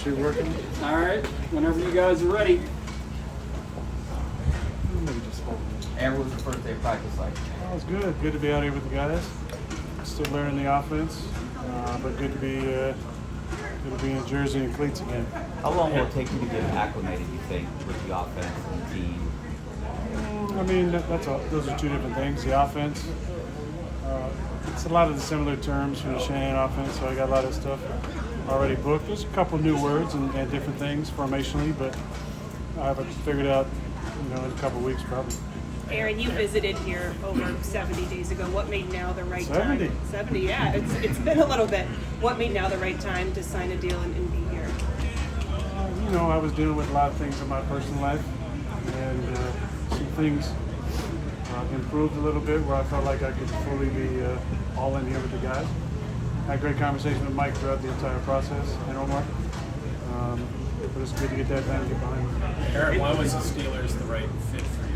chemistry working. All right, whenever you guys are ready. Aaron, what was the first day of practice like? It was good. Good to be out here with the guys. Still learning the offense, but good to be in jersey and cleats again. How long will it take you to get acclimated, you think, with the offense and the team? I mean, that's all. Those are two different things. The offense, it's a lot of the similar terms from the Shanahan offense, so I got a lot of stuff already booked. There's a couple new words and different things formationally, but I haven't figured out, in a couple weeks probably. Aaron, you visited here over 70 days ago. What made now the right 70? time? 70, yeah. It's been a little bit. What made now the right time to sign a deal and be here? I was dealing with a lot of things in my personal life, and some things improved a little bit where I felt like I could fully be all in here with the guys. Had a great conversation with Mike throughout the entire process and Omar. But it's good to get that done and get behind me. Aaron, why was the Steelers the right fit for you?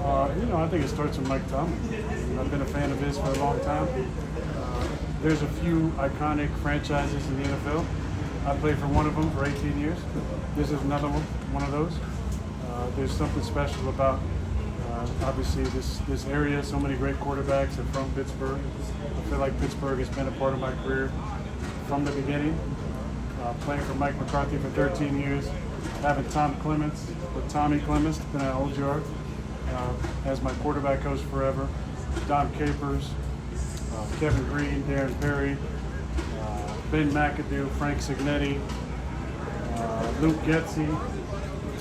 I think it starts with Mike Tomlin. I've been a fan of his for a long time. There's a few iconic franchises in the NFL. I played for one of them for 18 years. This is another one of those. There's something special about, obviously, this area. So many great quarterbacks are from Pittsburgh. I feel like Pittsburgh has been a part of my career from the beginning. Playing for Mike McCarthy for 13 years, having Tommy Clements, been at Old Yard, as my quarterback coach forever, Don Capers, Kevin Green, Darren Perry, Ben McAdoo, Frank Signetti, Luke Getzey.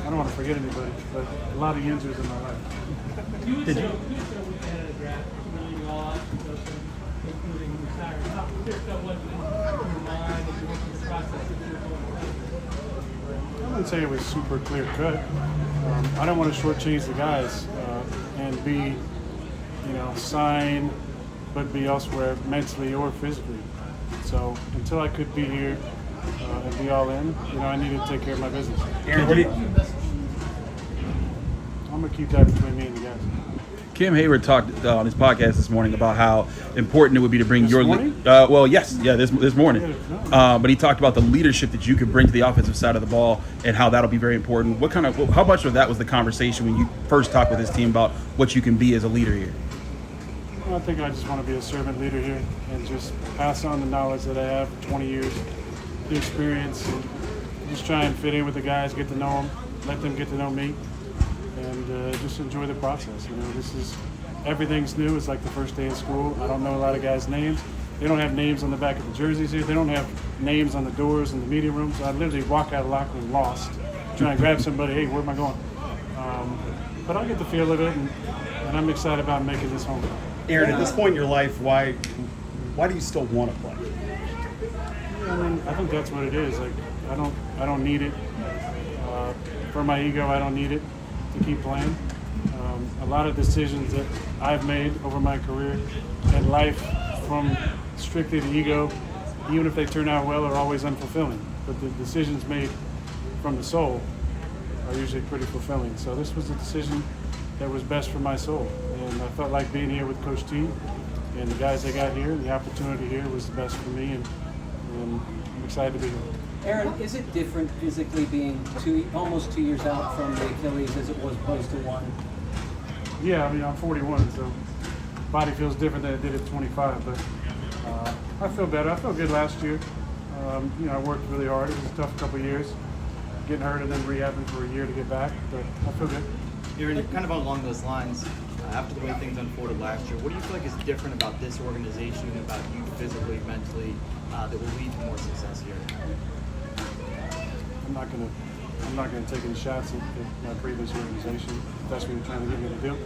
I don't want to forget anybody, but a lot of Yinzers in my life. Did you? I wouldn't say it was super clear cut. I don't want to shortchange the guys and be, sign, but be elsewhere mentally or physically. So until I could be here and be all in, I needed to take care of my business. Aaron, I'm going to keep that between me and the guys. Kim Hayward talked on his podcast this morning about how important it would be to bring This your morning? this morning. But he talked about the leadership that you could bring to the offensive side of the ball and how that'll be very important. How much of that was the conversation when you first talked with his team about what you can be as a leader here? Well, I think I just want to be a servant leader here and just pass on the knowledge that I have for 20 years, the experience, and just try and fit in with the guys, get to know them, let them get to know me, and just enjoy the process. Everything's new. It's like the first day of school. I don't know a lot of guys' names. They don't have names on the back of the jerseys here. They don't have names on the doors in the meeting rooms. So I literally walk out of the locker room lost, trying to grab somebody. Hey, where am I going? But I'll get the feel of it, and I'm excited about making this home. Aaron, at this point in your life, why do you still want to play? I think that's what it is. I don't need it for my ego. I don't need it to keep playing. A lot of decisions that I've made over my career and life, from strictly the ego, even if they turn out well, are always unfulfilling. But the decisions made from the soul are usually pretty fulfilling. So this was a decision that was best for my soul, and I felt like being here with Coach T and the guys I got here, the opportunity here was the best for me, and I'm excited to be here. Aaron, is it different physically being almost 2 years out from the Achilles as it was opposed to one? Yeah, I'm 41, so body feels different than it did at 25, but I feel better. I felt good last year. I worked really hard. It was a tough couple of years, getting hurt and then rehabbing for a year to get back, but I feel good. Aaron, kind of along those lines, after the way things unfolded last year, what do you feel like is different about this organization, about you physically, mentally, that will lead to more success here? I'm not gonna take any shots at my previous organization, if that's what you're trying to get me to do.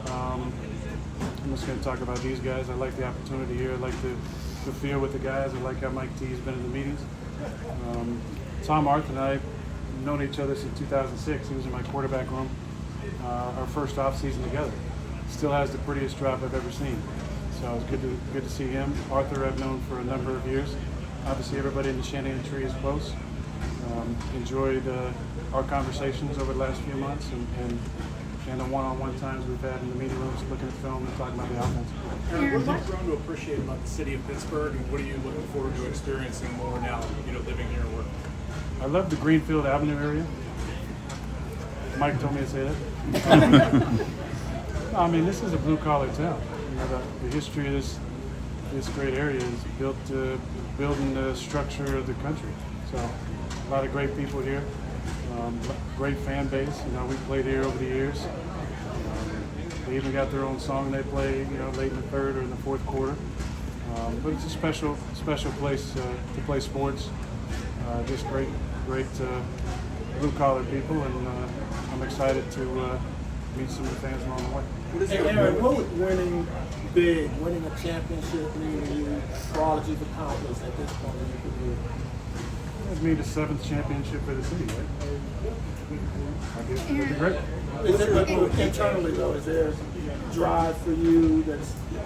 I'm just gonna talk about these guys. I like the opportunity here. I like the feel with the guys. I like how Mike T has been in the meetings. Tom Arth and I have known each other since 2006. He was in my quarterback room our first off season together. Still has the prettiest drop I've ever seen. So it's good to see him. Arthur I've known for a number of years. Obviously everybody in the Shanahan tree is close. Enjoyed our conversations over the last few months and the one-on-one times we've had in the meeting rooms, looking at film and talking about the offense. Aaron, what have you grown to appreciate about the city of Pittsburgh, and what are you looking forward to experiencing more now, living here and working? love the Greenfield Avenue area. Mike told me to say that. No, I mean, this is a blue-collar town. You know, the history of this great area is built building the structure of the country. So a lot of great people here, great fan base. You know, we played here over the years. They even got their own song they play, you know, late in the third or in the fourth quarter. But it's a special place to play sports. Just great blue-collar people, and I'm excited to meet some of the fans along the way. Aaron, what would winning a championship mean to you for all that you've accomplished at this point in your career? That'd be the 7th championship for the city, right? That'd be great. Is there, internally though, is there drive for you that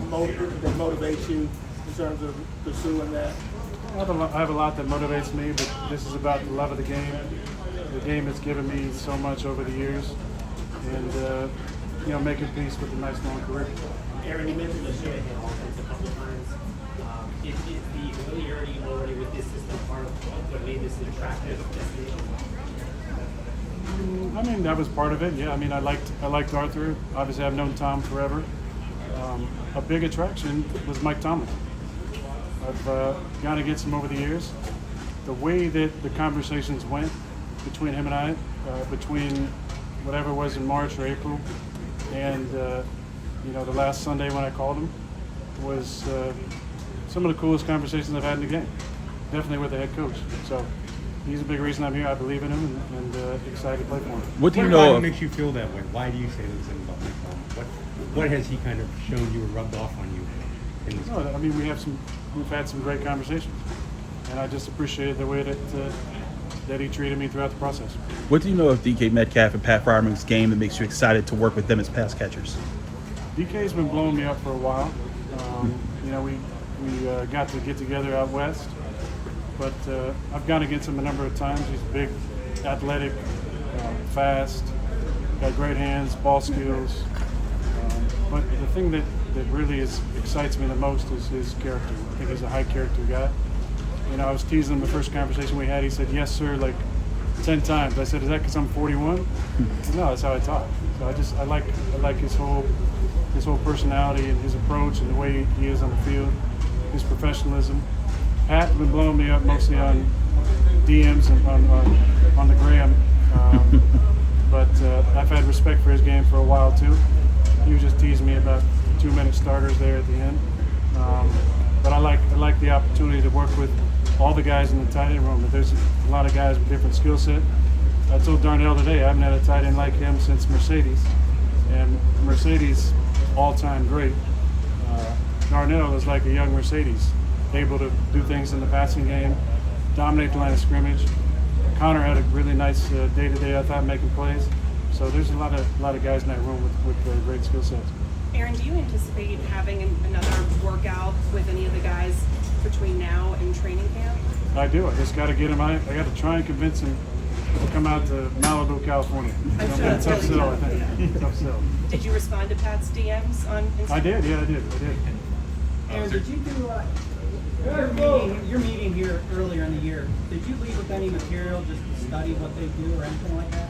motivates you in terms of pursuing that? I have a lot that motivates me, but this is about the love of the game. The game has given me so much over the years, and you know, making peace with a nice long career. Aaron, you mentioned the Shanahan offense a couple times. Is the familiarity already with this system part of what made this an attractive destination? I mean, that was part of it. Yeah, I mean, I liked Arthur. Obviously, I've known Tom forever. A big attraction was Mike Tomlin. I've gotten against him over the years. The way that the conversations went between him and I, between whatever it was in March or April, and you know, the last Sunday when I called him, was some of the coolest conversations I've had in the game. Definitely with the head coach. So he's a big reason I'm here. I believe in him, and excited to play for him. What do you What know about of? makes you feel that way? Why do you say those things about Mike Tomlin? What has he kind of shown you or rubbed off on you in this? No, I mean, we've had some great conversations, and I just appreciated the way that he treated me throughout the process. What do you know of DK Metcalf and Pat Freiermuth's game that makes you excited to work with them as pass catchers? DK's been blowing me up for a while. You know, we got to get together out west, but I've gone against him a number of times. He's big, athletic, fast, got great hands, ball skills. But the thing that really excites me the most is his character. I think he's a high character guy. You know, I was teasing him the first conversation we had. He said, "Yes, sir," like 10 times. I said, "Is that because I'm 41?" No, that's how I talk. So I like his whole personality and his approach and the way he is on the field, his professionalism. Pat's been blowing me up mostly on DMs and on the gram, but I've had respect for his game for a while too. He was just teasing me about 2-minute starters there at the end, but I like the opportunity to work with all the guys in the tight end room. But there's a lot of guys with different skill set. I told Darnell today I haven't had a tight end like him since Mercedes, and Mercedes all-time great. Darnell is like a young Mercedes, able to do things in the passing game, dominate the line of scrimmage. Connor had a really nice day-to-day, I thought, making plays. So there's a lot of guys in that room with great skill sets. Aaron, do you anticipate having another workout with any of the guys between now and training camp? I do. I just got to get him. I got to try and convince him to come out to Malibu, California. I'm It'll sure be a that's tough really sell, I tough, think. Tough sell. Did you respond to Pat's DMs on Instagram? I did. Yeah, I did. Aaron, did you do your meeting here earlier in the year? Did you leave with any material just to study what they do or anything like that?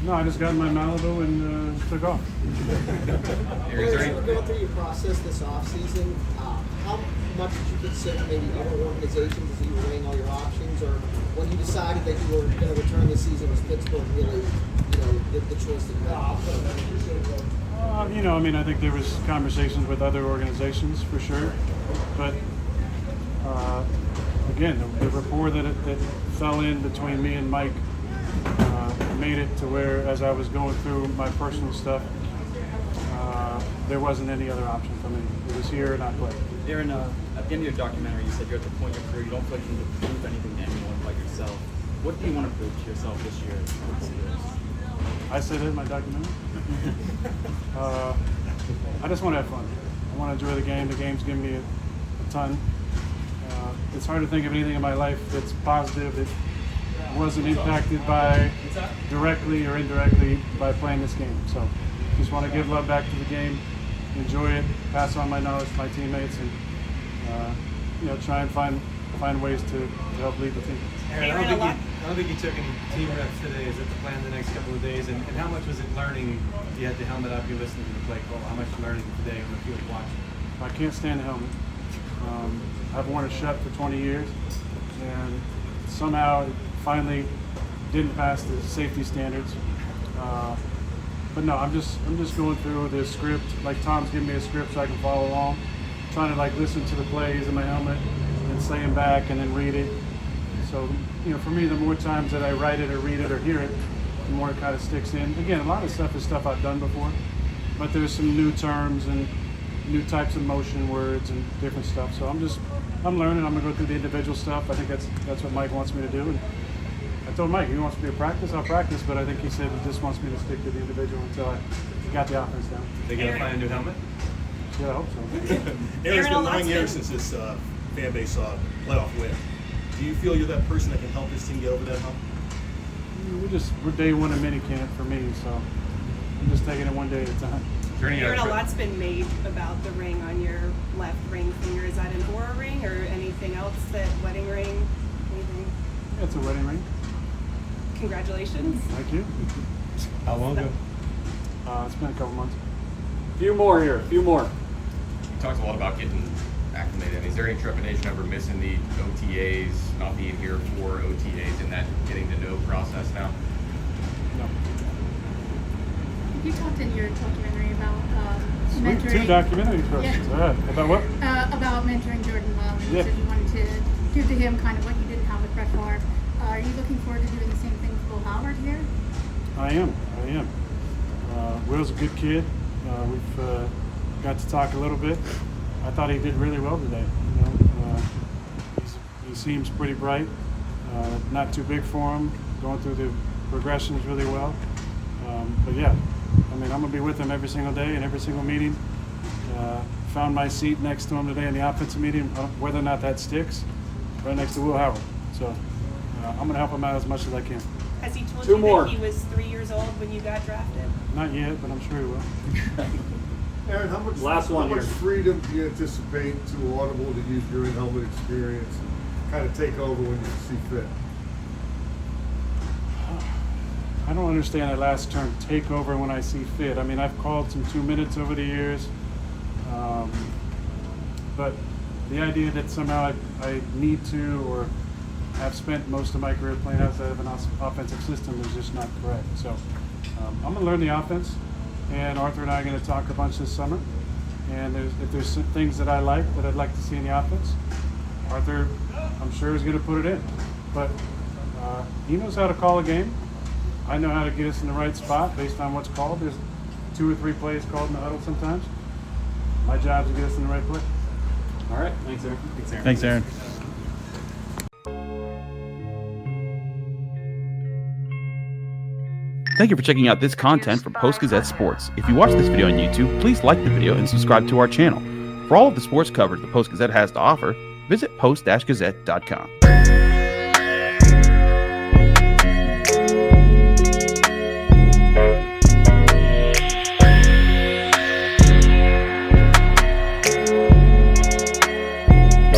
No, I just got in my Malibu and took off. As you were going through your process this offseason, how much did you consider maybe other organizations as you were weighing all your options, or when you decided that you were going to return this season, was Pittsburgh really, the choice that you had? You know, I mean, I think there was conversations with other organizations for sure, but again, the rapport that fell in between me and Mike made it to where, as I was going through my personal stuff, there wasn't any other option for me. It was here and I played. Aaron, at the end of your documentary, you said you're at the point in your career you don't feel like you need to prove anything to anyone but yourself. What do you want to prove to yourself this year? I said it in my documentary. I just want to have fun. I want to enjoy the game. The game's given me a ton. It's hard to think of anything in my life that's positive that wasn't impacted by directly or indirectly by playing this game. So just want to give love back to the game, enjoy it, pass on my knowledge to my teammates, and try and find find ways to help lead the team. Aaron, I don't think you took any team reps today. Is that the plan the next couple of days? And how much was it learning? You had the helmet up, you're listening to the play call. How much learning today on the field watching? I can't stand the helmet. I've worn it shut for 20 years, and somehow it finally didn't pass the safety standards. But no, I'm just going through the script. Like Tom's giving me a script so I can follow along. Trying to like listen to the plays in my helmet and say them back and then read it. So, you know, for me, the more times that I write it or read it or hear it, the more it kind of sticks in. Again, a lot of stuff is stuff I've done before, but there's some new terms and new types of motion words and different stuff. So I'm learning. I'm gonna go through the individual stuff. I think that's what Mike wants me to do. And I told Mike, he wants me to practice, I'll practice, but I think he said he just wants me to stick to the individual until I got the offense down. They gotta find a new helmet? Yeah, I hope so. Aaron, it's been 9 years since this fan base saw playoff win. Do you feel you're that person that can help this team get over that hump? We're day one of minicamp for me, so I'm just taking it one day at a time. Aaron, a lot's been made about the ring on your left ring finger. Is that an Aura ring or anything else? That wedding ring? Anything? Yeah, it's a wedding ring. Congratulations. Thank you. How long ago? It's been a couple months. Few more here. Few more. You talked a lot about getting acclimated. Is there any trepidation over missing the OTAs, not being here for OTAs, and that getting to know process now? No. You talked in your documentary about mentoring. Two documentary questions. Yeah. About what? About mentoring Jordan Love. And Yeah. you said you wanted to give to him kind of what you didn't have with Brett Favre. Are you looking forward to doing the same thing with Will Howard here? I am. Will's a good kid. We've got to talk a little bit. I thought he did really well today. You know, he seems pretty bright. Not too big for him. Going through the progressions really well. But yeah, I mean, I'm gonna be with him every single day and every single meeting. Found my seat next to him today in the offensive meeting. Whether or not that sticks, right next to Will Howard. So I'm gonna help him out as much as I can. Has he told Two you more. that he was 3 years old when you got drafted? Not yet, but I'm sure he will. Aaron, how much, Last one how much here. freedom do you anticipate to Audible to use your in-helmet experience and kind of take over when you see fit? I don't understand that last term, take over when I see fit. I mean, I've called some 2 minutes over the years, but the idea that somehow I need to or have spent most of my career playing outside of an offensive system is just not correct. So I'm going to learn the offense, and Arthur and I are going to talk a bunch this summer. And if there's some things that I like that I'd like to see in the offense, Arthur, I'm sure, is going to put it in. But he knows how to call a game. I know how to get us in the right spot based on what's called. There's 2 or 3 plays called in the huddle sometimes. My job is to get us in the right place. All right. Thanks, Aaron. Thanks, Aaron. Thank you for checking out this content from Post-Gazette Sports. If you watch this video on YouTube, please like the video and subscribe to our channel. For all of the sports coverage the Post-Gazette has to offer, visit post-gazette.com.